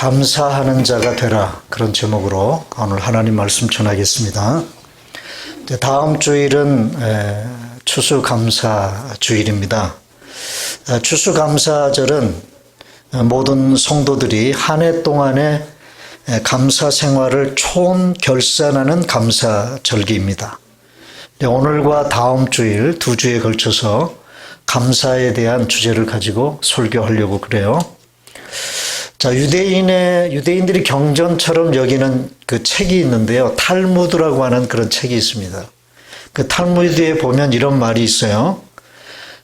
감사하는 자가 되라, 그런 제목으로 오늘 하나님 말씀 전하겠습니다. 다음 주일은 추수감사 주일입니다. 추수감사절은 모든 성도들이 한 해 동안의 감사 생활을 총결산하는 감사절기입니다. 오늘과 다음 주일 두 주에 걸쳐서 감사에 대한 주제를 가지고 설교하려고 그래요. 자, 유대인들이 경전처럼 여기는 그 책이 있는데요. 탈무드라고 하는 그런 책이 있습니다. 그 탈무드에 보면 이런 말이 있어요.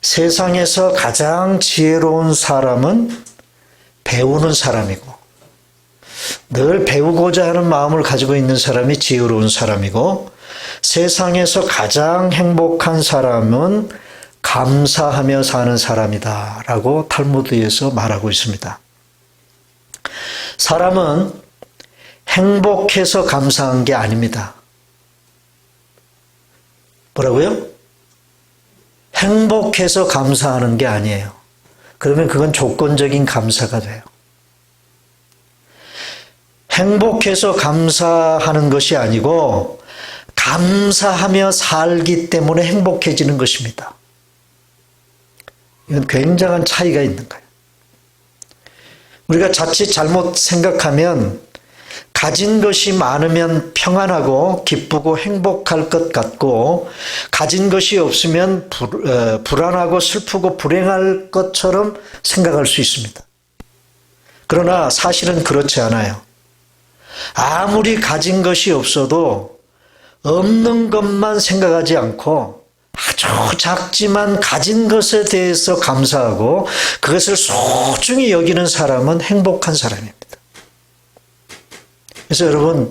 세상에서 가장 지혜로운 사람은 배우는 사람이고, 늘 배우고자 하는 마음을 가지고 있는 사람이 지혜로운 사람이고, 세상에서 가장 행복한 사람은 감사하며 사는 사람이다 라고 탈무드에서 말하고 있습니다. 사람은 행복해서 감사한 게 아닙니다. 뭐라고요? 행복해서 감사하는 게 아니에요. 그러면 그건 조건적인 감사가 돼요. 행복해서 감사하는 것이 아니고 감사하며 살기 때문에 행복해지는 것입니다. 이건 굉장한 차이가 있는 거예요. 우리가 자칫 잘못 생각하면 가진 것이 많으면 평안하고 기쁘고 행복할 것 같고, 가진 것이 없으면 불안하고 슬프고 불행할 것처럼 생각할 수 있습니다. 그러나 사실은 그렇지 않아요. 아무리 가진 것이 없어도 없는 것만 생각하지 않고 아주 작지만 가진 것에 대해서 감사하고 그것을 소중히 여기는 사람은 행복한 사람입니다. 그래서 여러분,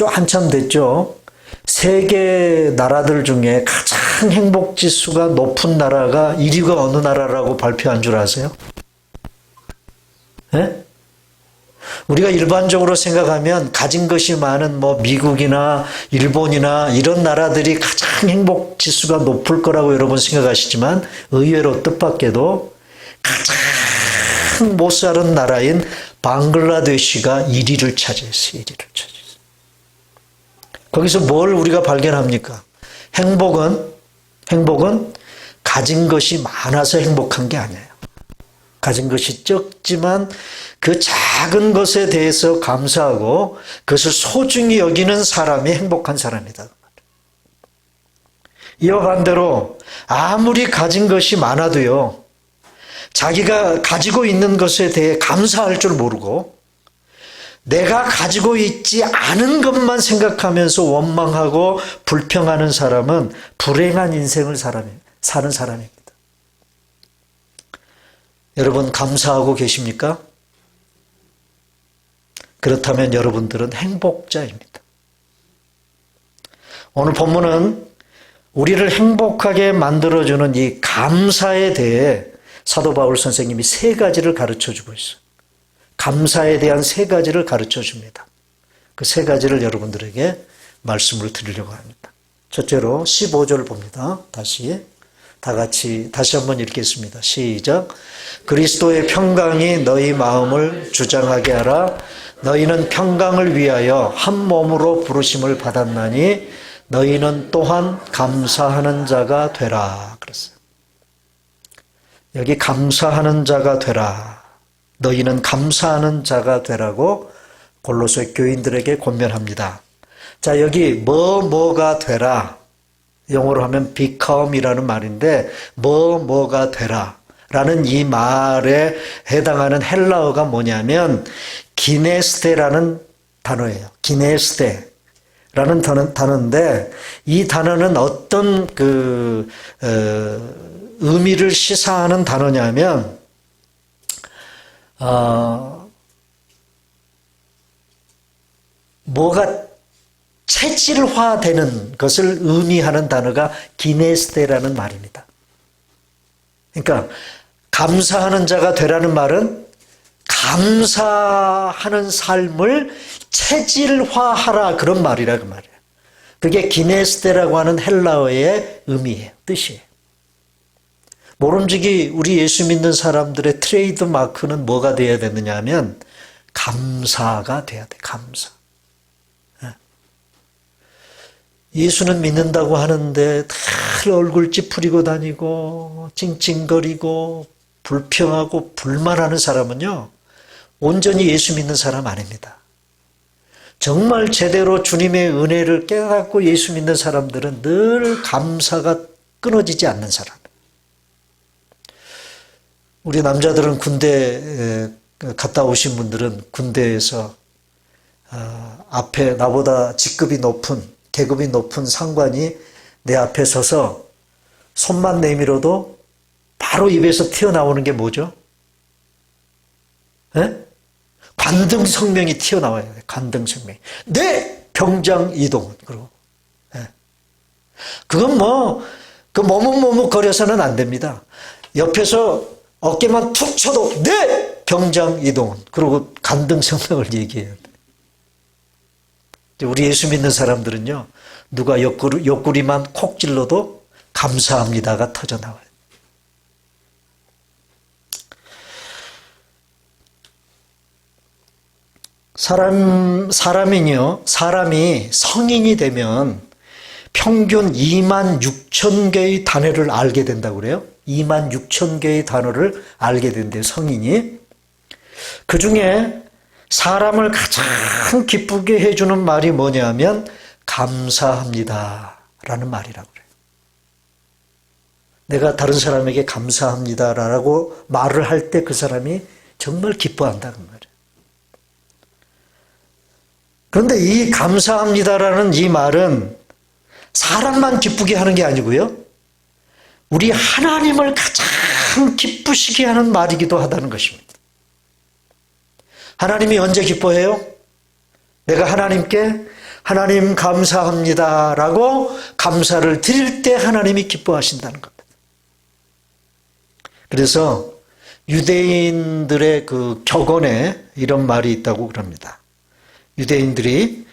한참 됐죠? 세계 나라들 중에 가장 행복 지수가 높은 나라가 1위가 어느 나라라고 발표한 줄 아세요? 네? 우리가 일반적으로 생각하면 가진 것이 많은 미국이나 일본이나 이런 나라들이 가장 행복 지수가 높을 거라고 여러분 생각하시지만, 의외로 뜻밖에도 가장 못 사는 나라인 방글라데시가 1위를 차지했어요. 1위를 차지했어요. 거기서 뭘 우리가 발견합니까? 행복은 가진 것이 많아서 행복한 게 아니에요. 가진 것이 적지만 그 작은 것에 대해서 감사하고 그것을 소중히 여기는 사람이 행복한 사람이다. 이와 반대로 아무리 가진 것이 많아도요, 자기가 가지고 있는 것에 대해 감사할 줄 모르고 내가 가지고 있지 않은 것만 생각하면서 원망하고 불평하는 사람은 불행한 인생을 사는 사람입니다. 여러분, 감사하고 계십니까? 그렇다면 여러분들은 행복자입니다. 오늘 본문은 우리를 행복하게 만들어주는 이 감사에 대해 사도 바울 선생님이 세 가지를 가르쳐주고 있어요. 감사에 대한 세 가지를 가르쳐줍니다. 그 세 가지를 여러분들에게 말씀을 드리려고 합니다. 첫째로 15절 봅니다. 다시 한번 읽겠습니다. 시작. 그리스도의 평강이 너희 마음을 주장하게 하라. 너희는 평강을 위하여 한 몸으로 부르심을 받았나니 너희는 또한 감사하는 자가 되라. 그랬어요. 여기 감사하는 자가 되라. 너희는 감사하는 자가 되라고 골로새 교인들에게 권면합니다. 자, 여기 뭐가 되라. 영어로 하면 become이라는 말인데 뭐가 되라 라는 이 말에 해당하는 헬라어가 뭐냐면 기네스테라는 단어예요. 기네스테라는 단어인데, 이 단어는 어떤 의미를 시사하는 단어냐면 뭐가 체질화되는 것을 의미하는 단어가 기네스테라는 말입니다. 그러니까 감사하는 자가 되라는 말은 감사하는 삶을 체질화하라, 그런 말이라 그 말이에요. 그게 기네스테라고 하는 헬라어의 의미예요. 뜻이에요. 모름지기 우리 예수 믿는 사람들의 트레이드 마크는 뭐가 돼야 되느냐 하면 감사가 돼야 돼. 감사. 예수는 믿는다고 하는데 늘 얼굴 찌푸리고 다니고 찡찡거리고 불평하고 불만하는 사람은요, 온전히 예수 믿는 사람 아닙니다. 정말 제대로 주님의 은혜를 깨닫고 예수 믿는 사람들은 늘 감사가 끊어지지 않는 사람. 우리 남자들은 군대 갔다 오신 분들은 군대에서 앞에 나보다 직급이 높은, 계급이 높은 상관이 내 앞에 서서 손만 내밀어도 바로 입에서 튀어나오는 게 뭐죠? 에? 관등성명이 튀어나와야 돼. 관등성명이. 네! 병장 이동훈. 그리고 그건 그 머뭇머뭇거려서는 안 됩니다. 옆에서 어깨만 툭 쳐도 네! 병장 이동훈. 그리고 관등성명을 얘기해야 돼. 우리 예수 믿는 사람들은요, 누가 옆구리만 콕 찔러도 감사합니다가 터져나와요. 사람이 성인이 되면 평균 2만 6천 개의 단어를 알게 된다고 그래요. 2만 6천 개의 단어를 알게 된대요, 성인이. 그 중에 사람을 가장 기쁘게 해주는 말이 뭐냐면 감사합니다 라는 말이라고 그래요. 내가 다른 사람에게 감사합니다 라고 말을 할 때 그 사람이 정말 기뻐한다는 말이에요. 그런데 이 감사합니다라는 이 말은 사람만 기쁘게 하는 게 아니고요, 우리 하나님을 가장 기쁘시게 하는 말이기도 하다는 것입니다. 하나님이 언제 기뻐해요? 내가 하나님께 하나님 감사합니다 라고 감사를 드릴 때 하나님이 기뻐하신다는 겁니다. 그래서 유대인들의 그 격언에 이런 말이 있다고 그럽니다. 유대인들이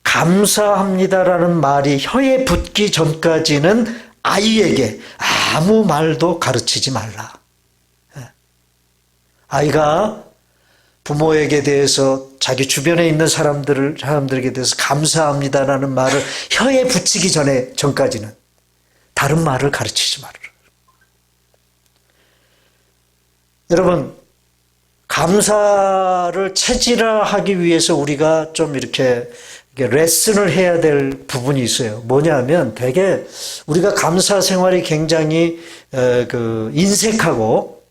감사합니다라는 말이 혀에 붙기 전까지는 아이에게 아무 말도 가르치지 말라. 아이가 부모에게 대해서 자기 주변에 있는 사람들에게 대해서 감사합니다라는 말을 혀에 붙이기 전까지는 다른 말을 가르치지 말아라. 여러분, 감사를 체질화하기 위해서 우리가 좀 이렇게 레슨을 해야 될 부분이 있어요. 뭐냐면 되게 우리가 감사 생활이 굉장히 인색하고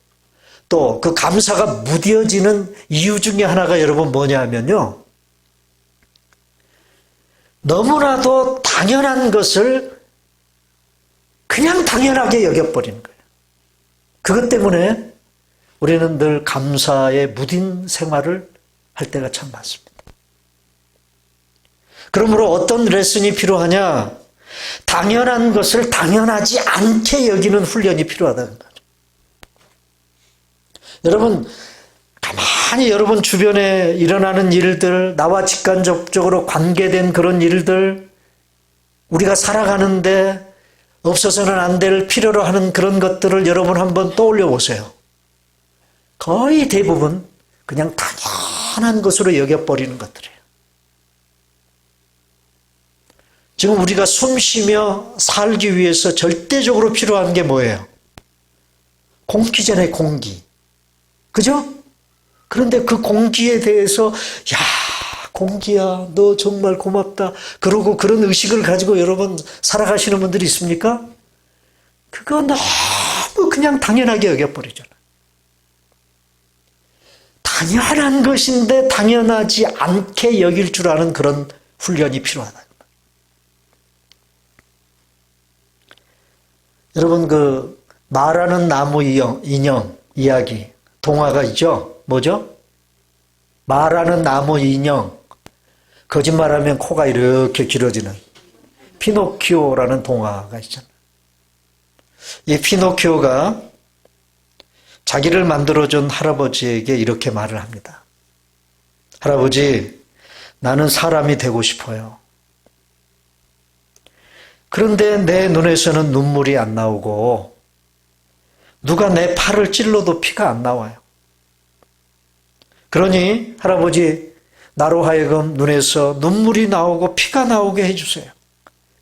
또 그 감사가 무뎌지는 이유 중에 하나가 여러분 뭐냐면요, 너무나도 당연한 것을 그냥 당연하게 여겨버리는 거예요. 그것 때문에 우리는 늘 감사에 무딘 생활을 할 때가 참 많습니다. 그러므로 어떤 레슨이 필요하냐? 당연한 것을 당연하지 않게 여기는 훈련이 필요하다는 거죠. 여러분, 가만히 여러분 주변에 일어나는 일들, 나와 직간접적으로 관계된 그런 일들, 우리가 살아가는데 없어서는 안 될 필요로 하는 그런 것들을 여러분 한번 떠올려 보세요. 거의 대부분 그냥 당연한 것으로 여겨버리는 것들이에요. 지금 우리가 숨 쉬며 살기 위해서 절대적으로 필요한 게 뭐예요? 공기잖아요, 공기. 그죠? 그런데 그 공기에 대해서 야, 공기야, 너 정말 고맙다. 그러고 그런 의식을 가지고 여러분 살아가시는 분들이 있습니까? 그거 너무 그냥 당연하게 여겨버리잖아요. 당연한 것인데 당연하지 않게 여길 줄 아는 그런 훈련이 필요하다. 여러분, 그 말하는 나무 인형 이야기, 동화가 있죠? 뭐죠? 말하는 나무 인형, 거짓말하면 코가 이렇게 길어지는 피노키오라는 동화가 있잖아요. 이 피노키오가 자기를 만들어준 할아버지에게 이렇게 말을 합니다. 할아버지, 나는 사람이 되고 싶어요. 그런데 내 눈에서는 눈물이 안 나오고 누가 내 팔을 찔러도 피가 안 나와요. 그러니 할아버지, 나로 하여금 눈에서 눈물이 나오고 피가 나오게 해주세요.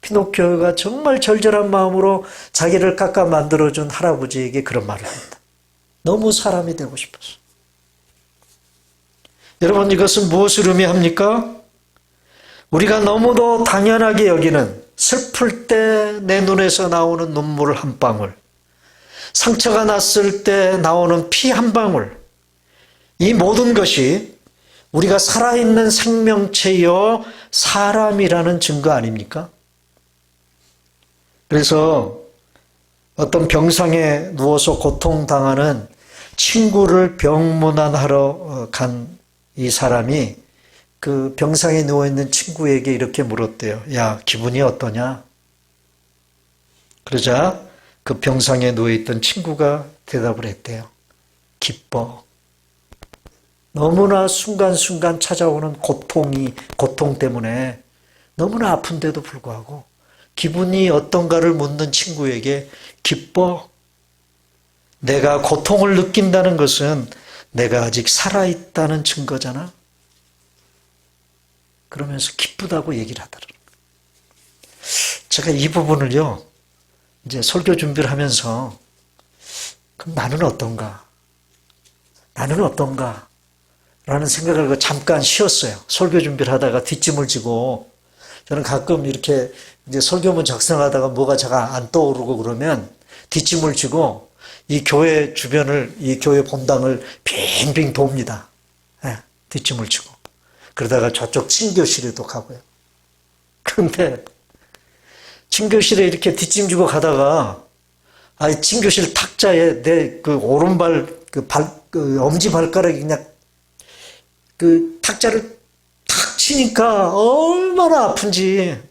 피노키오가 정말 절절한 마음으로 자기를 깎아 만들어준 할아버지에게 그런 말을 합니다. 너무 사람이 되고 싶어서. 여러분, 이것은 무엇을 의미합니까? 우리가 너무도 당연하게 여기는, 슬플 때 내 눈에서 나오는 눈물 한 방울, 상처가 났을 때 나오는 피 한 방울, 이 모든 것이 우리가 살아있는 생명체여 사람이라는 증거 아닙니까? 그래서 어떤 병상에 누워서 고통당하는 친구를 병문안하러 간 이 사람이 그 병상에 누워있는 친구에게 이렇게 물었대요. 야, 기분이 어떠냐? 그러자 그 병상에 누워있던 친구가 대답을 했대요. 기뻐. 너무나 순간순간 찾아오는 고통 때문에 너무나 아픈데도 불구하고 기분이 어떤가를 묻는 친구에게 기뻐. 내가 고통을 느낀다는 것은 내가 아직 살아있다는 증거잖아. 그러면서 기쁘다고 얘기를 하더라고요. 제가 이 부분을요, 이제 설교 준비를 하면서, 그럼 나는 어떤가? 나는 어떤가? 라는 생각을 잠깐 쉬었어요. 설교 준비를 하다가 뒷짐을 지고, 저는 가끔 이렇게 이제 설교문 작성하다가 뭐가 잘 안 떠오르고 그러면 뒷짐을 지고 이 교회 주변을, 이 교회 본당을 빙빙 돕니다. 네, 뒷짐을 지고. 그러다가 저쪽 친교실에도 가고요. 그런데 친교실에 이렇게 뒷짐 지고 가다가 친교실 탁자에 내 그 오른발 그 엄지발가락이 그냥 그 탁자를 탁 치니까 얼마나 아픈지.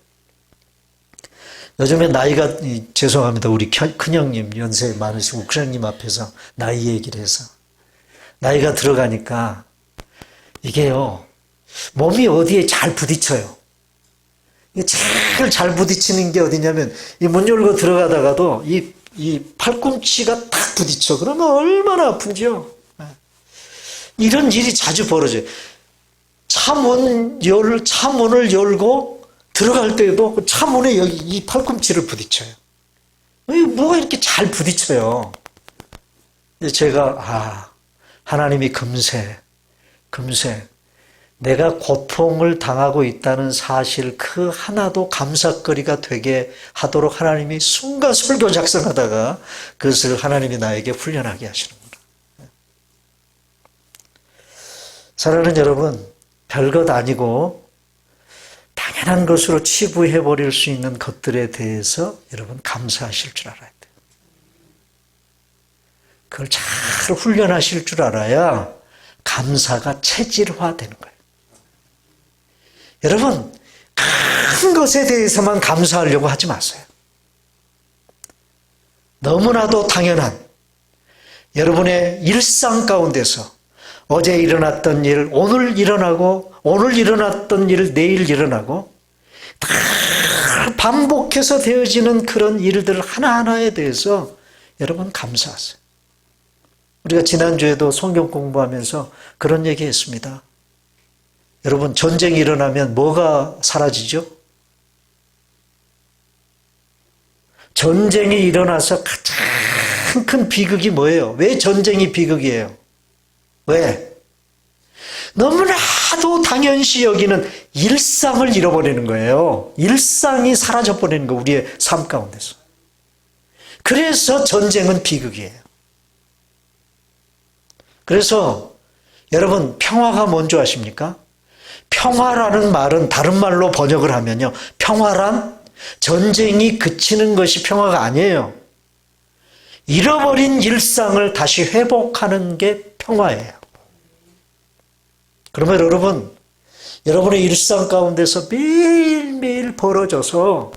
요즘에 나이가, 죄송합니다. 우리 큰형님, 연세 많으시고 큰형님 앞에서 나이 얘기를 해서. 나이가 들어가니까 이게요, 몸이 어디에 잘 부딪혀요. 제일 잘 부딪히는 게 어디냐면, 이 문 열고 들어가다가도 이 팔꿈치가 탁 부딪혀. 그러면 얼마나 아픈지요. 이런 일이 자주 벌어져요. 차문을 열고 들어갈 때에도 그 차문에 여기 이 팔꿈치를 부딪혀요. 뭐가 이렇게 잘 부딪혀요. 제가, 하나님이 금세 내가 고통을 당하고 있다는 사실 그 하나도 감사거리가 되게 하도록 하나님이 순간 설교 작성하다가 그것을 하나님이 나에게 훈련하게 하시는구나. 사랑하는 여러분, 별것 아니고 당연한 것으로 치부해버릴 수 있는 것들에 대해서 여러분 감사하실 줄 알아야 돼요. 그걸 잘 훈련하실 줄 알아야 감사가 체질화되는 거예요. 여러분, 큰 것에 대해서만 감사하려고 하지 마세요. 너무나도 당연한 여러분의 일상 가운데서 어제 일어났던 일, 오늘 일어났던 일, 내일 일어나고 다 반복해서 되어지는 그런 일들 하나하나에 대해서 여러분 감사하세요. 우리가 지난주에도 성경 공부하면서 그런 얘기 했습니다. 여러분, 전쟁이 일어나면 뭐가 사라지죠? 전쟁이 일어나서 가장 큰 비극이 뭐예요? 왜 전쟁이 비극이에요? 왜? 너무나도 당연시 여기는 일상을 잃어버리는 거예요. 일상이 사라져버리는 거, 우리의 삶 가운데서. 그래서 전쟁은 비극이에요. 그래서 여러분, 평화가 뭔지 아십니까? 평화라는 말은 다른 말로 번역을 하면요, 평화란 전쟁이 그치는 것이 평화가 아니에요. 잃어버린 일상을 다시 회복하는 게 평화예요. 그러면 여러분, 여러분의 일상 가운데서 매일매일 벌어져서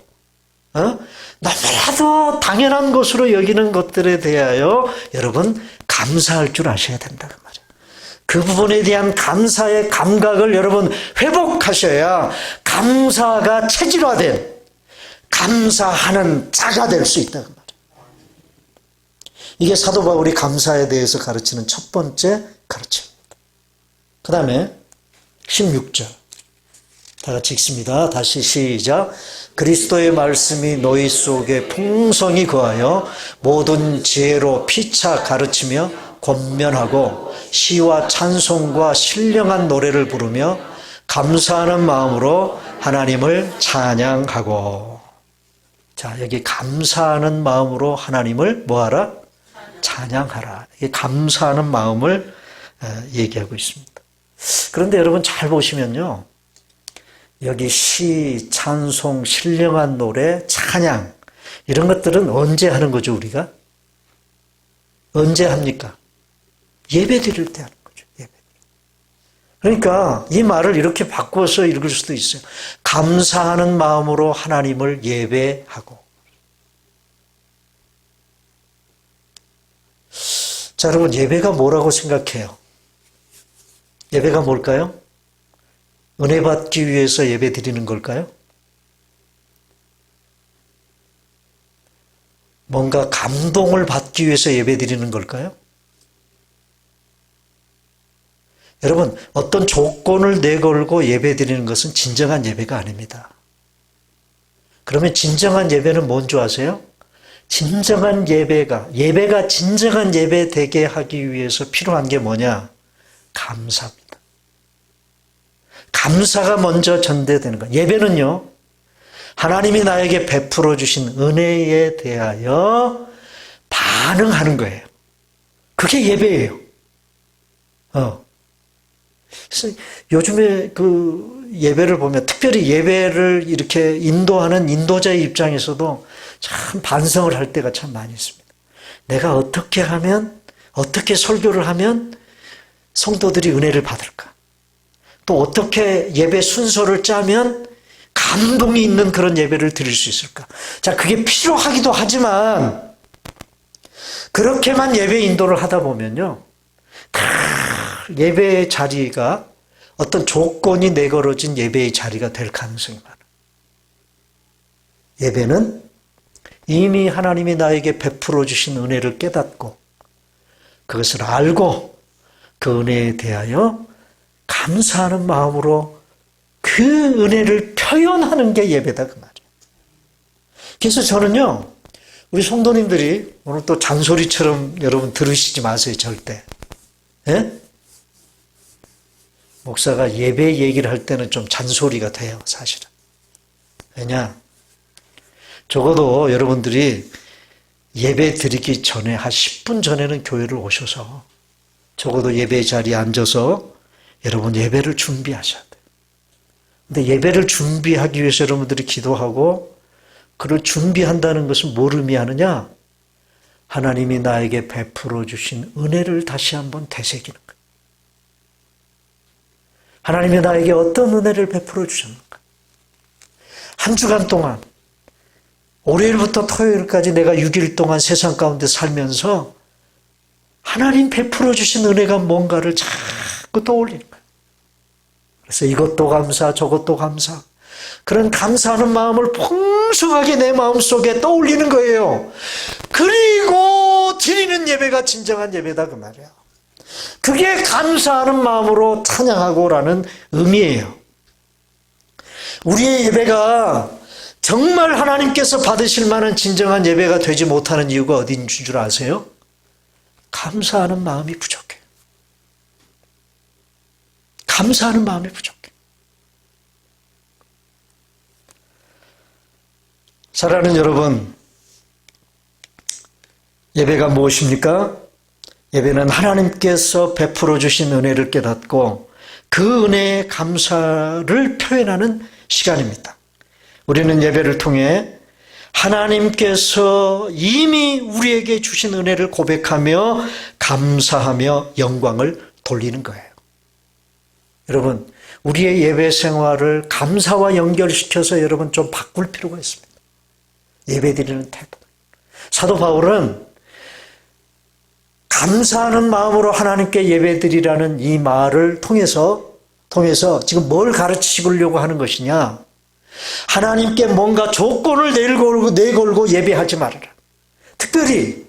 너무나도 당연한 것으로 여기는 것들에 대하여 여러분 감사할 줄 아셔야 된다는 말이에요. 그 부분에 대한 감사의 감각을 여러분 회복하셔야 감사가 체질화된 감사하는 자가 될 수 있다는 말이에요. 이게 사도 바울이 감사에 대해서 가르치는 첫 번째 가르침입니다. 그 다음에 16절 다 같이 읽습니다. 다시 시작. 그리스도의 말씀이 너희 속에 풍성히 거하여 모든 지혜로 피차 가르치며 권면하고 시와 찬송과 신령한 노래를 부르며 감사하는 마음으로 하나님을 찬양하고. 자, 여기 감사하는 마음으로 하나님을 뭐하라? 찬양하라. 이게 감사하는 마음을 얘기하고 있습니다. 그런데 여러분 잘 보시면요. 여기 시, 찬송, 신령한 노래, 찬양 이런 것들은 언제 하는 거죠, 우리가? 언제 합니까? 예배 드릴 때 하는 거죠. 예배. 그러니까 이 말을 이렇게 바꿔서 읽을 수도 있어요. 감사하는 마음으로 하나님을 예배하고. 자, 여러분 예배가 뭐라고 생각해요? 예배가 뭘까요? 은혜 받기 위해서 예배 드리는 걸까요? 뭔가 감동을 받기 위해서 예배 드리는 걸까요? 여러분, 어떤 조건을 내걸고 예배 드리는 것은 진정한 예배가 아닙니다. 그러면 진정한 예배는 뭔지 아세요? 진정한 예배가 진정한 예배 되게 하기 위해서 필요한 게 뭐냐? 감사입니다. 감사가 먼저 전제되는 거예요. 예배는요, 하나님이 나에게 베풀어 주신 은혜에 대하여 반응하는 거예요. 그게 예배예요. 그래서 요즘에 그 예배를 보면, 특별히 예배를 이렇게 인도하는 인도자의 입장에서도 참 반성을 할 때가 참 많이 있습니다. 내가 어떻게 하면, 어떻게 설교를 하면 성도들이 은혜를 받을까? 또 어떻게 예배 순서를 짜면 감동이 있는 그런 예배를 드릴 수 있을까? 자, 그게 필요하기도 하지만 그렇게만 예배 인도를 하다 보면요, 예배의 자리가 어떤 조건이 내걸어진 예배의 자리가 될 가능성이 많아요. 예배는 이미 하나님이 나에게 베풀어 주신 은혜를 깨닫고 그것을 알고 그 은혜에 대하여 감사하는 마음으로 그 은혜를 표현하는 게 예배다 그 말이에요. 그래서 저는요, 우리 성도님들이 오늘 또 잔소리처럼 여러분 들으시지 마세요, 절대. 예? 목사가 예배 얘기를 할 때는 좀 잔소리가 돼요, 사실은. 왜냐? 적어도 여러분들이 예배 드리기 전에 한 10분 전에는 교회를 오셔서 적어도 예배 자리에 앉아서 여러분 예배를 준비하셔야 돼요. 근데 예배를 준비하기 위해서 여러분들이 기도하고 그를 준비한다는 것은 뭘 의미하느냐? 하나님이 나에게 베풀어 주신 은혜를 다시 한번 되새기는 거예요. 하나님이 나에게 어떤 은혜를 베풀어 주셨는가? 한 주간 동안, 월요일부터 토요일까지 내가 6일 동안 세상 가운데 살면서 하나님 베풀어 주신 은혜가 뭔가를 자꾸 떠올리는 거예요. 그래서 이것도 감사, 저것도 감사. 그런 감사하는 마음을 풍성하게 내 마음속에 떠올리는 거예요. 그리고 드리는 예배가 진정한 예배다 그 말이에요. 그게 감사하는 마음으로 찬양하고라는 의미예요. 우리의 예배가 정말 하나님께서 받으실 만한 진정한 예배가 되지 못하는 이유가 어딘 줄 아세요? 감사하는 마음이 부족해요. 감사하는 마음이 부족해요. 사랑하는 여러분, 예배가 무엇입니까? 예배는 하나님께서 베풀어 주신 은혜를 깨닫고 그 은혜의 감사를 표현하는 시간입니다. 우리는 예배를 통해 하나님께서 이미 우리에게 주신 은혜를 고백하며 감사하며 영광을 돌리는 거예요. 여러분, 우리의 예배 생활을 감사와 연결시켜서 여러분 좀 바꿀 필요가 있습니다. 예배 드리는 태도. 사도 바울은 감사하는 마음으로 하나님께 예배 드리라는 이 말을 통해서 지금 뭘 가르치시려고 하는 것이냐? 하나님께 뭔가 조건을 내걸고 예배하지 말아라. 특별히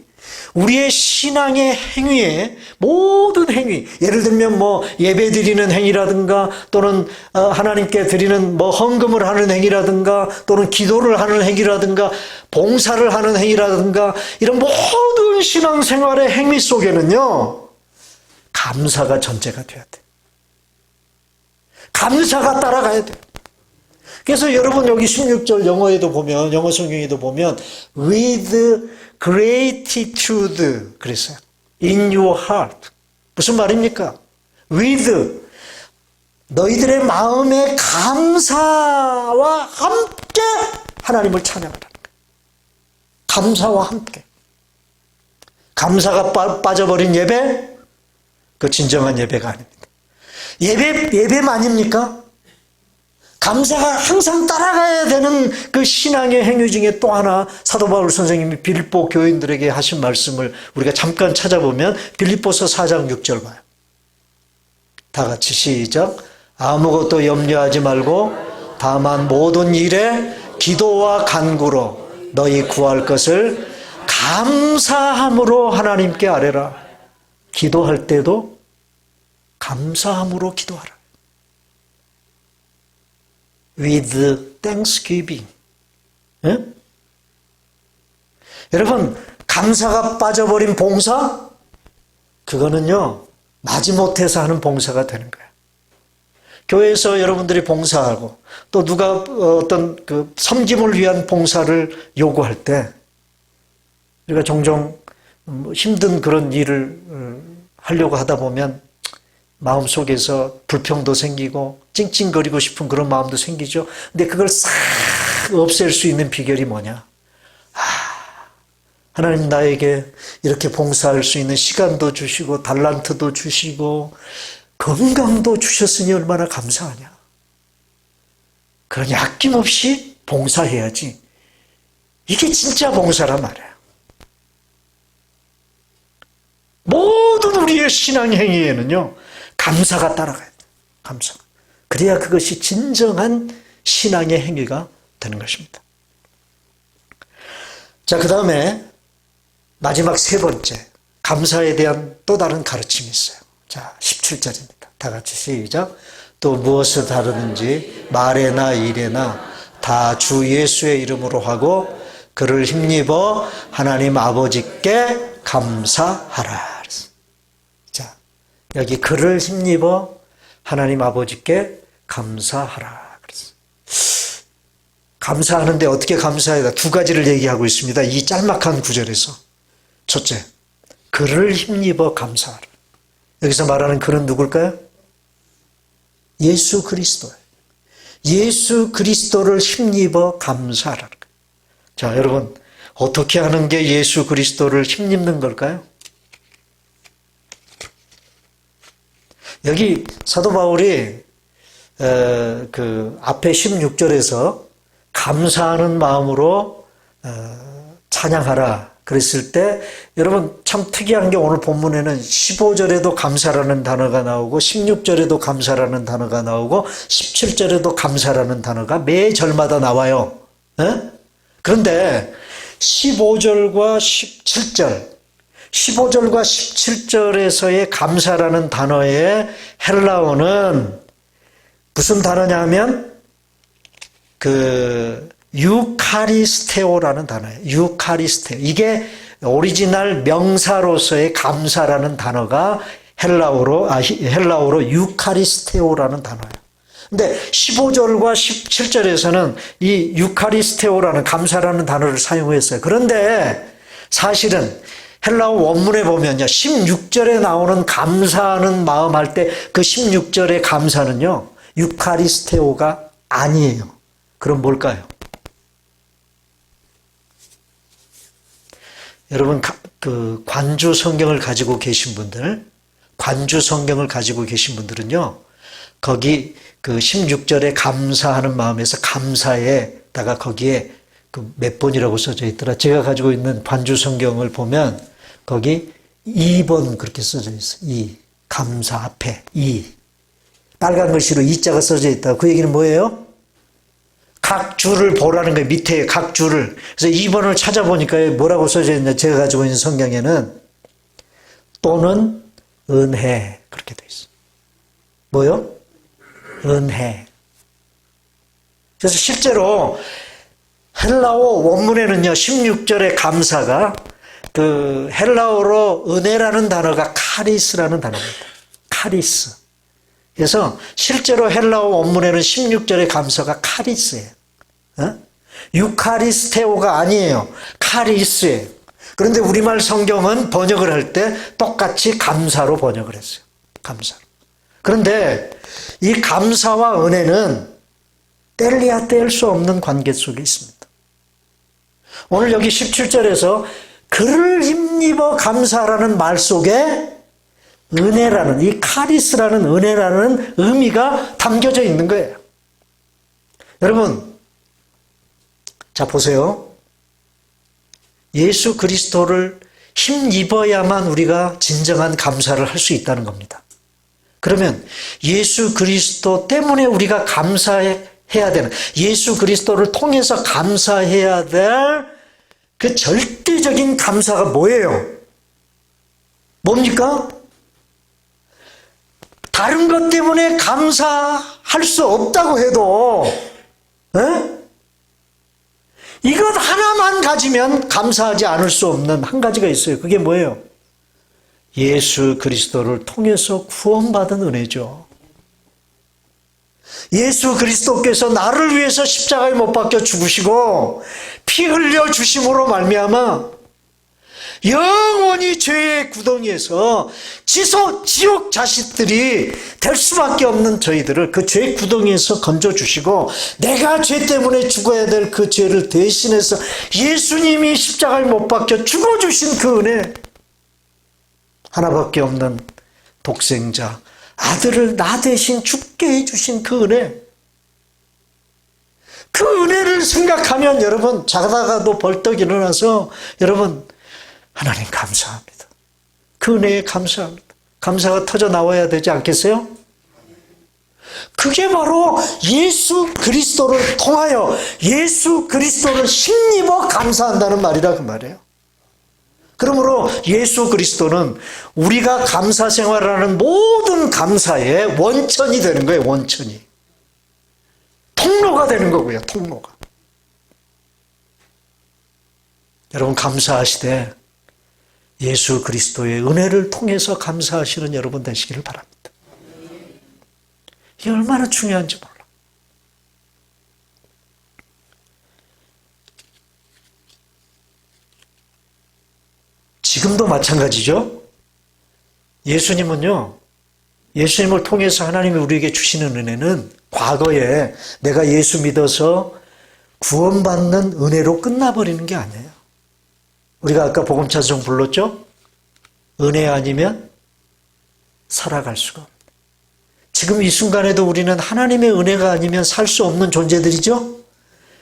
우리의 신앙의 행위에 모든 행위, 예를 들면 뭐 예배 드리는 행위라든가 또는 하나님께 드리는 뭐 헌금을 하는 행위라든가 또는 기도를 하는 행위라든가 봉사를 하는 행위라든가 이런 모든 신앙생활의 행위 속에는요, 감사가 전제가 돼야 돼. 감사가 따라가야 돼. 그래서 여러분 여기 16절 영어에도 보면, 영어 성경에도 보면 with gratitude 그랬어요. in your heart. 무슨 말입니까? with 너희들의 마음의 감사와 함께 하나님을 찬양하라는 거예요. 감사와 함께. 감사가 빠져버린 예배, 그 진정한 예배가 아닙니다. 예배만입니까? 감사가 항상 따라가야 되는 그 신앙의 행위 중에 또 하나, 사도 바울 선생님이 빌립보 교인들에게 하신 말씀을 우리가 잠깐 찾아보면 빌립보서 4장 6절 봐요. 다 같이 시작. 아무것도 염려하지 말고 다만 모든 일에 기도와 간구로 너희 구할 것을 감사함으로 하나님께 아뢰라. 기도할 때도 감사함으로 기도하라. with thanksgiving. 예? 여러분, 감사가 빠져버린 봉사? 그거는요, 마지못해서 하는 봉사가 되는 거예요. 교회에서 여러분들이 봉사하고 또 누가 어떤 그 섬김을 위한 봉사를 요구할 때 우리가 종종 힘든 그런 일을 하려고 하다 보면 마음속에서 불평도 생기고 찡찡거리고 싶은 그런 마음도 생기죠. 근데 그걸 싹 없앨 수 있는 비결이 뭐냐? 하나님 나에게 이렇게 봉사할 수 있는 시간도 주시고 달란트도 주시고 건강도 주셨으니 얼마나 감사하냐. 그러니 아낌없이 봉사해야지. 이게 진짜 봉사란 말이에요. 모든 우리의 신앙 행위에는요, 감사가 따라가야 돼요. 감사. 그래야 그것이 진정한 신앙의 행위가 되는 것입니다. 자, 그 다음에 마지막 세 번째, 감사에 대한 또 다른 가르침이 있어요. 자, 17절입니다. 다 같이 시작. 또 무엇을 다루든지 말에나 일에나 다 주 예수의 이름으로 하고 그를 힘입어 하나님 아버지께 감사하라. 자, 여기 그를 힘입어 하나님 아버지께 감사하라. 감사하는데 어떻게 감사해야? 두 가지를 얘기하고 있습니다. 이 짤막한 구절에서. 첫째, 그를 힘입어 감사하라. 여기서 말하는 그는 누굴까요? 예수 그리스도예요. 예수 그리스도를 힘입어 감사하라. 자, 여러분, 어떻게 하는 게 예수 그리스도를 힘입는 걸까요? 여기 사도 바울이 그 앞에 16절에서 감사하는 마음으로 찬양하라 그랬을 때, 여러분 참 특이한 게 오늘 본문에는 15절에도 감사라는 단어가 나오고 16절에도 감사라는 단어가 나오고 17절에도 감사라는 단어가 매 절마다 나와요. 그런데 15절과 17절에서의 감사라는 단어의 헬라어는 무슨 단어냐면 그 유카리스테오라는 단어예요. 유카리스테오. 이게 오리지널 명사로서의 감사라는 단어가 헬라어로 유카리스테오라는 단어예요. 근데 15절과 17절에서는 이 유카리스테오라는 감사라는 단어를 사용했어요. 그런데 사실은 헬라어 원문에 보면요, 16절에 나오는 감사하는 마음 할 때 그 16절의 감사는요, 유카리스테오가 아니에요. 그럼 뭘까요? 여러분, 그 관주 성경을 가지고 계신 분들은요, 거기 그 16절에 감사하는 마음에서 감사에다가 거기에 그 몇 번이라고 써져 있더라. 제가 가지고 있는 관주 성경을 보면 거기 2번 그렇게 써져 있어요. 2. 감사 앞에 2. 빨간 글씨로 2자가 써져 있다. 그 얘기는 뭐예요? 각 줄을 보라는 거예요. 밑에 각 줄을. 그래서 2번을 찾아보니까 뭐라고 써져 있냐. 제가 가지고 있는 성경에는 또는 은혜 그렇게 돼 있어요. 뭐요? 은혜. 그래서 실제로 헬라어 원문에는요, 16절의 감사가 그 헬라어로 은혜라는 단어가 카리스라는 단어입니다. 카리스. 그래서 실제로 헬라어 원문에는 16절의 감사가 카리스예요. 유카리스테오가 아니에요. 카리스예요. 그런데 우리말 성경은 번역을 할 때 똑같이 감사로 번역을 했어요. 감사로. 그런데 이 감사와 은혜는 뗄래야 뗄 수 없는 관계 속에 있습니다. 오늘 여기 17절에서 그를 힘입어 감사라는 말 속에 은혜라는, 이 카리스라는 은혜라는 의미가 담겨져 있는 거예요. 여러분, 자 보세요. 예수 그리스도를 힘입어야만 우리가 진정한 감사를 할 수 있다는 겁니다. 그러면 예수 그리스도 때문에 우리가 감사해야 되는, 예수 그리스도를 통해서 감사해야 될 그 절대적인 감사가 뭐예요? 뭡니까? 다른 것 때문에 감사할 수 없다고 해도 이것 하나만 가지면 감사하지 않을 수 없는 한 가지가 있어요. 그게 뭐예요? 예수 그리스도를 통해서 구원받은 은혜죠. 예수 그리스도께서 나를 위해서 십자가에 못 박혀 죽으시고 피 흘려 주심으로 말미암아 영원히 죄의 구덩이에서 지옥 자식들이 될 수밖에 없는 저희들을 그 죄의 구덩이에서 건져주시고 내가 죄 때문에 죽어야 될 그 죄를 대신해서 예수님이 십자가에 못 박혀 죽어주신 그 은혜, 하나밖에 없는 독생자 아들을 나 대신 죽게 해주신 그 은혜, 그 은혜를 생각하면 여러분 자다가도 벌떡 일어나서 여러분 하나님 감사합니다. 그 은혜에 감사합니다. 감사가 터져 나와야 되지 않겠어요? 그게 바로 예수 그리스도를 통하여 예수 그리스도를 힘입어 감사한다는 말이라 그 말이에요. 그러므로 예수 그리스도는 우리가 감사 생활하는 모든 감사의 원천이 되는 거예요. 원천이. 통로가 되는 거고요. 통로가. 여러분 감사하시되 예수 그리스도의 은혜를 통해서 감사하시는 여러분 되시기를 바랍니다. 이게 얼마나 중요한지 몰라. 지금도 마찬가지죠. 예수님은요, 예수님을 통해서 하나님이 우리에게 주시는 은혜는 과거에 내가 예수 믿어서 구원받는 은혜로 끝나버리는 게 아니에요. 우리가 아까 복음찬송 불렀죠? 은혜 아니면 살아갈 수가 없다. 지금 이 순간에도 우리는 하나님의 은혜가 아니면 살 수 없는 존재들이죠?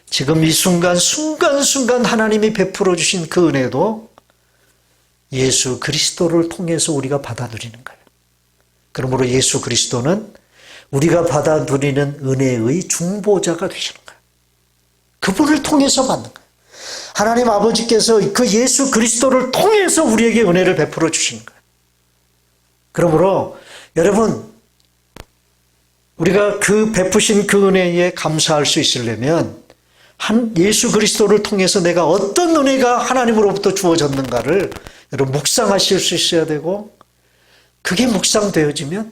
지금 이 순간순간 하나님이 베풀어 주신 그 은혜도 예수 그리스도를 통해서 우리가 받아들이는 거예요. 그러므로 예수 그리스도는 우리가 받아들이는 은혜의 중보자가 되시는 거예요. 그분을 통해서 받는 거예요. 하나님 아버지께서 그 예수 그리스도를 통해서 우리에게 은혜를 베풀어 주시는 거예요. 그러므로 여러분 우리가 그 베푸신 그 은혜에 감사할 수 있으려면 예수 그리스도를 통해서 내가 어떤 은혜가 하나님으로부터 주어졌는가를 여러분 묵상하실 수 있어야 되고, 그게 묵상되어지면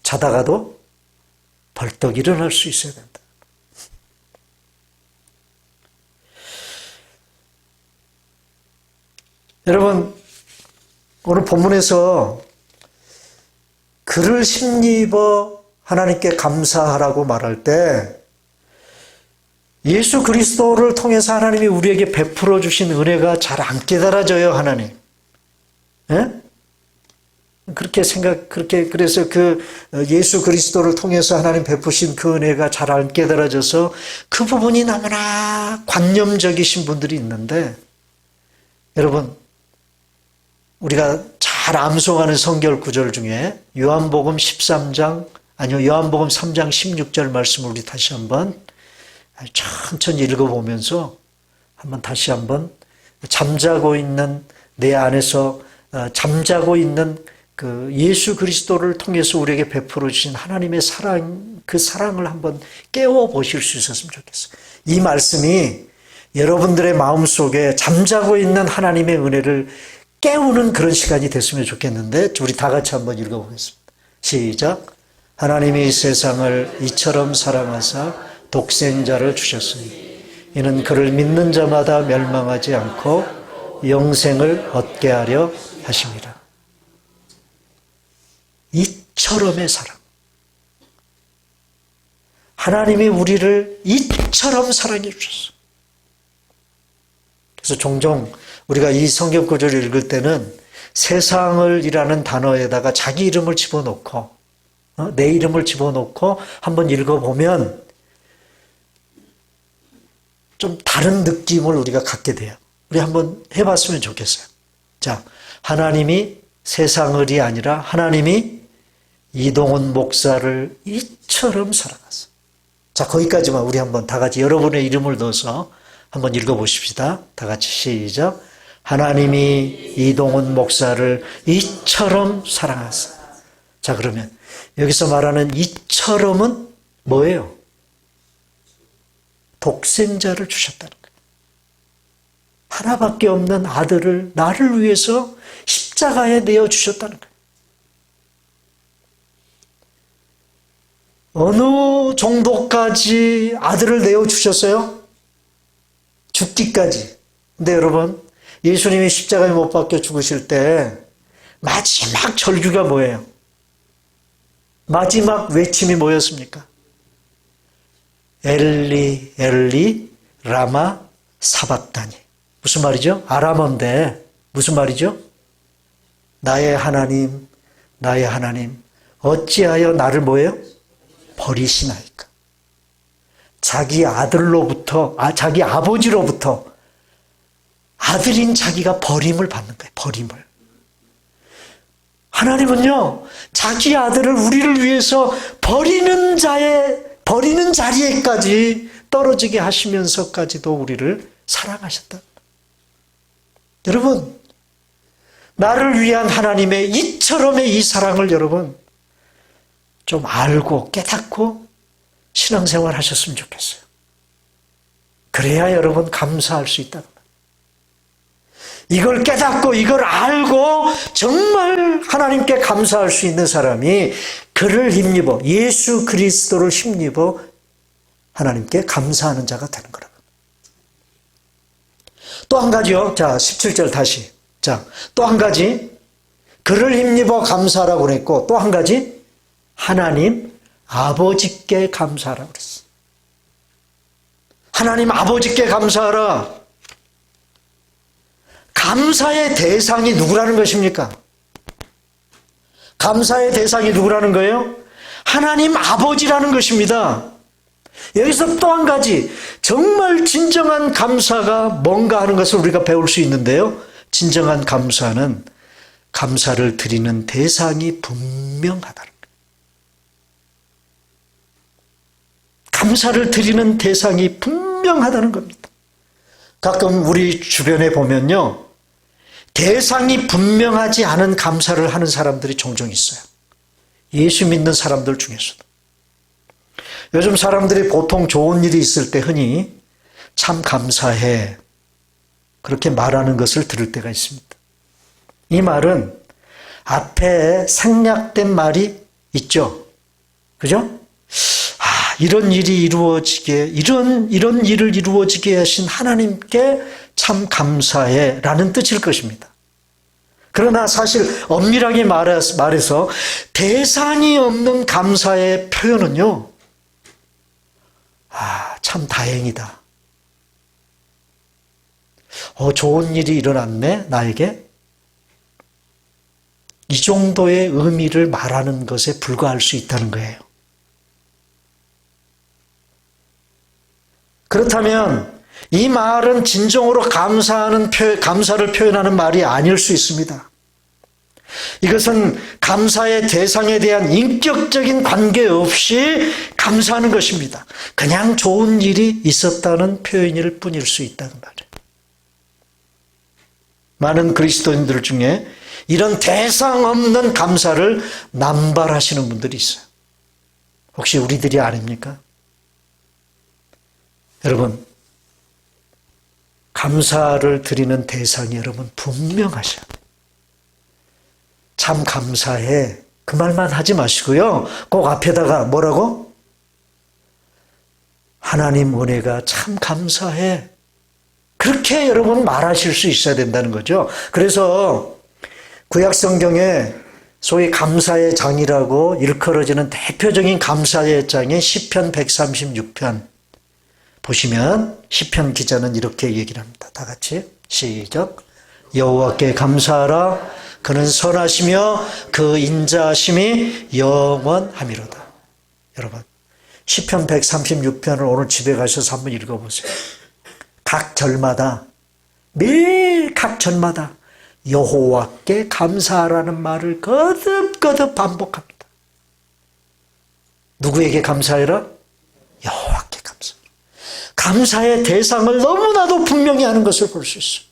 자다가도 벌떡 일어날 수 있어야 된다. 여러분 오늘 본문에서 그를 힘입어 하나님께 감사하라고 말할 때 예수 그리스도를 통해서 하나님이 우리에게 베풀어 주신 은혜가 잘 안 깨달아져요, 하나님. 예? 그래서 그 예수 그리스도를 통해서 하나님 베푸신 그 은혜가 잘 안 깨달아져서 그 부분이 너무나 관념적이신 분들이 있는데, 여러분, 우리가 잘 암송하는 성경 구절 중에 요한복음 3장 16절 말씀을 우리 다시 한번 천천히 읽어보면서 다시 한번 잠자고 있는 내 안에서 잠자고 있는 그 예수 그리스도를 통해서 우리에게 베풀어 주신 하나님의 사랑, 그 사랑을 한번 깨워 보실 수 있었으면 좋겠어요. 이 말씀이 여러분들의 마음속에 잠자고 있는 하나님의 은혜를 깨우는 그런 시간이 됐으면 좋겠는데, 우리 다 같이 한번 읽어보겠습니다. 시작. 하나님이 세상을 이처럼 사랑하사 독생자를 주셨으니 이는 그를 믿는 자마다 멸망하지 않고 영생을 얻게 하려 하심이라. 이처럼의 사랑. 하나님이 우리를 이처럼 사랑해 주셨어요. 그래서 종종 우리가 이 성경 구절을 읽을 때는 세상을 이라는 단어에다가 자기 이름을 집어넣고 내 이름을 집어넣고 한번 읽어보면 좀 다른 느낌을 우리가 갖게 돼요. 우리 한번 해봤으면 좋겠어요. 자, 하나님이 세상을이 아니라 하나님이 이동훈 목사를 이처럼 사랑하사. 자, 거기까지만 우리 한번 다 같이 여러분의 이름을 넣어서 한번 읽어보십시다. 다 같이 시작. 하나님이 이동훈 목사를 이처럼 사랑하사. 자, 그러면 여기서 말하는 이처럼은 뭐예요? 독생자를 주셨다는 거예요. 하나밖에 없는 아들을 나를 위해서 십자가에 내어주셨다는 거예요. 어느 정도까지 아들을 내어주셨어요? 죽기까지. 근데 여러분, 예수님이 십자가에 못 박혀 죽으실 때 마지막 절규가 뭐예요? 마지막 외침이 뭐였습니까? 엘리 엘리 라마 사박다니. 무슨 말이죠? 아람어인데 무슨 말이죠? 나의 하나님 어찌하여 나를 뭐예요? 버리시나이까. 자기 아들로부터 자기 아버지로부터 아들인 자기가 버림을 받는 거예요. 버림을. 하나님은요, 자기 아들을 우리를 위해서 버리는 자리에까지 떨어지게 하시면서까지도 우리를 사랑하셨다. 여러분, 나를 위한 하나님의 이처럼의 이 사랑을 여러분 좀 알고 깨닫고 신앙생활 하셨으면 좋겠어요. 그래야 여러분 감사할 수 있다는 거예요. 이걸 깨닫고 이걸 알고 정말 하나님께 감사할 수 있는 사람이 그를 힘입어 예수 그리스도를 힘입어 하나님께 감사하는 자가 되는 거라고. 또 한 가지요. 자, 17절 다시. 자, 또 한 가지. 그를 힘입어 감사하라고 그랬고 또 한 가지. 하나님 아버지께 감사하라고 그랬어. 하나님 아버지께 감사하라. 감사의 대상이 누구라는 것입니까? 감사의 대상이 누구라는 거예요? 하나님 아버지라는 것입니다. 여기서 또 한 가지, 정말 진정한 감사가 뭔가 하는 것을 우리가 배울 수 있는데요. 진정한 감사는 감사를 드리는 대상이 분명하다는 거예요. 감사를 드리는 대상이 분명하다는 겁니다. 가끔 우리 주변에 보면요, 대상이 분명하지 않은 감사를 하는 사람들이 종종 있어요. 예수 믿는 사람들 중에서도. 요즘 사람들이 보통 좋은 일이 있을 때 흔히 참 감사해 그렇게 말하는 것을 들을 때가 있습니다. 이 말은 앞에 생략된 말이 있죠. 그죠? 이런 일이 이루어지게, 이런 일을 이루어지게 하신 하나님께 참 감사해 라는 뜻일 것입니다. 그러나 사실 엄밀하게 말해서 대상이 없는 감사의 표현은요, 참 다행이다. 좋은 일이 일어났네, 나에게. 이 정도의 의미를 말하는 것에 불과할 수 있다는 거예요. 그렇다면 이 말은 진정으로 감사를 표현하는 말이 아닐 수 있습니다. 이것은 감사의 대상에 대한 인격적인 관계 없이 감사하는 것입니다. 그냥 좋은 일이 있었다는 표현일 뿐일 수 있다는 말이에요. 많은 그리스도인들 중에 이런 대상 없는 감사를 남발하시는 분들이 있어요. 혹시 우리들이 아닙니까? 여러분, 감사를 드리는 대상이 여러분 분명하셔야 돼요. 참 감사해. 그 말만 하지 마시고요. 꼭 앞에다가 뭐라고? 하나님 은혜가 참 감사해. 그렇게 여러분 말하실 수 있어야 된다는 거죠. 그래서 구약성경에 소위 감사의 장이라고 일컬어지는 대표적인 감사의 장인 시편 136편 보시면 시편 기자는 이렇게 얘기를 합니다. 다 같이 시작. 여호와께 감사하라. 그는 선하시며 그 인자하심이 영원하미로다. 여러분, 시편 136편을 오늘 집에 가셔서 한번 읽어보세요. 각 절마다, 매일 각 절마다 여호와께 감사하라는 말을 거듭거듭 반복합니다. 누구에게 감사해라? 여호와께 감사. 감사의 대상을 너무나도 분명히 하는 것을 볼 수 있어요.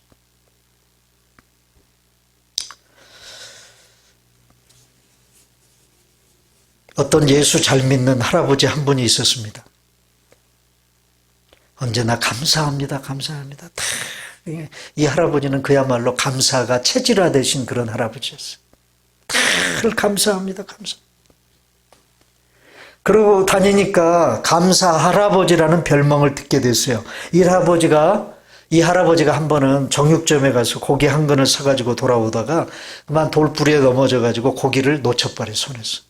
어떤 예수 잘 믿는 할아버지 한 분이 있었습니다. 언제나 감사합니다, 감사합니다. 이 할아버지는 그야말로 감사가 체질화되신 그런 할아버지였어요. 늘 감사합니다, 감사. 그러고 다니니까 감사 할아버지라는 별명을 듣게 됐어요. 이 할아버지가 한 번은 정육점에 가서 고기 한 근을 사가지고 돌아오다가 그만 돌부리에 넘어져가지고 고기를 놓쳐버려, 손에서.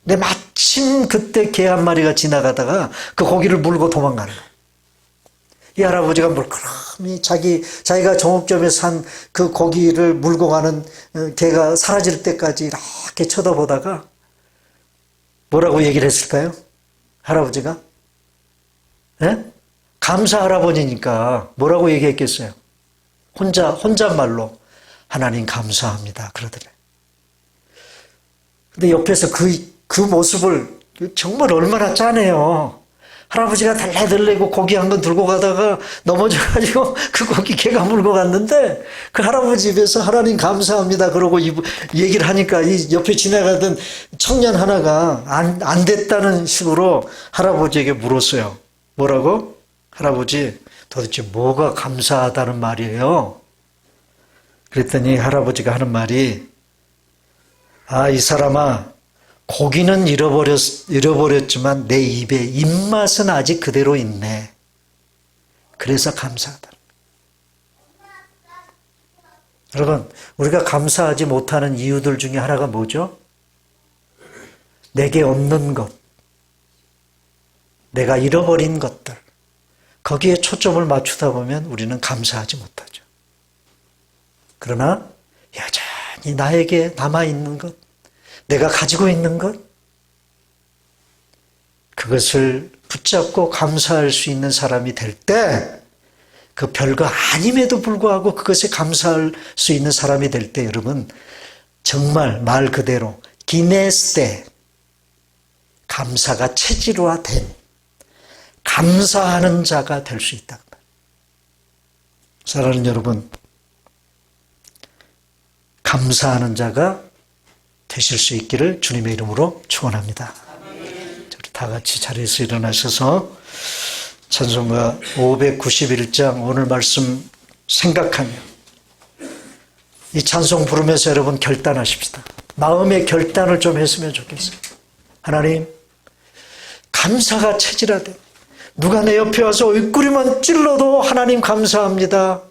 근데 마침 그때 개 한 마리가 지나가다가 그 고기를 물고 도망가는 거예요. 이 할아버지가 물끄러미 자기가 정육점에 산 그 고기를 물고 가는 개가 사라질 때까지 이렇게 쳐다보다가 뭐라고 얘기를 했을까요? 할아버지가? 네? 감사 할아버지니까 뭐라고 얘기했겠어요? 혼잣말로 하나님 감사합니다 그러더래. 근데 옆에서 그 모습을 정말 얼마나 짠해요. 할아버지가 달래달래고 고기 한 건 들고 가다가 넘어져가지고 그 고기 개가 물고 갔는데 그 할아버지 입에서 하나님 감사합니다 그러고 얘기를 하니까 이 옆에 지나가던 청년 하나가 안 됐다는 식으로 할아버지에게 물었어요. 뭐라고? 할아버지 도대체 뭐가 감사하다는 말이에요? 그랬더니 할아버지가 하는 말이 이 사람아 고기는 잃어버렸지만 내 입에 입맛은 아직 그대로 있네. 그래서 감사하다. 여러분, 우리가 감사하지 못하는 이유들 중에 하나가 뭐죠? 내게 없는 것, 내가 잃어버린 것들, 거기에 초점을 맞추다 보면 우리는 감사하지 못하죠. 그러나 여전히 나에게 남아있는 것, 내가 가지고 있는 것, 그것을 붙잡고 감사할 수 있는 사람이 될 때, 그 별거 아님에도 불구하고 그것에 감사할 수 있는 사람이 될 때, 여러분, 정말 말 그대로 기네스대, 감사가 체질화된, 감사하는 자가 될 수 있다. 사랑하는 여러분, 감사하는 자가 되실 수 있기를 주님의 이름으로 축원합니다. 다 같이 자리에서 일어나셔서 찬송가 591장 오늘 말씀 생각하며 이 찬송 부르면서 여러분 결단하십시다. 마음의 결단을 좀 했으면 좋겠어요. 하나님, 감사가 체질화된 누가 내 옆에 와서 얼굴이만 찔러도 하나님 감사합니다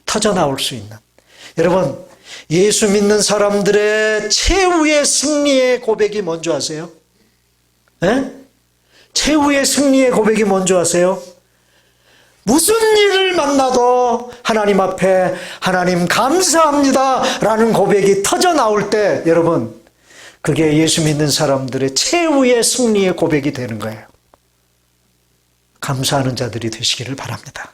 터져나올 수 있는, 여러분 예수 믿는 사람들의 최후의 승리의 고백이 뭔지 아세요? 네? 최후의 승리의 고백이 뭔지 아세요? 무슨 일을 만나도 하나님 앞에 하나님 감사합니다 라는 고백이 터져나올 때, 여러분 그게 예수 믿는 사람들의 최후의 승리의 고백이 되는 거예요. 감사하는 자들이 되시기를 바랍니다.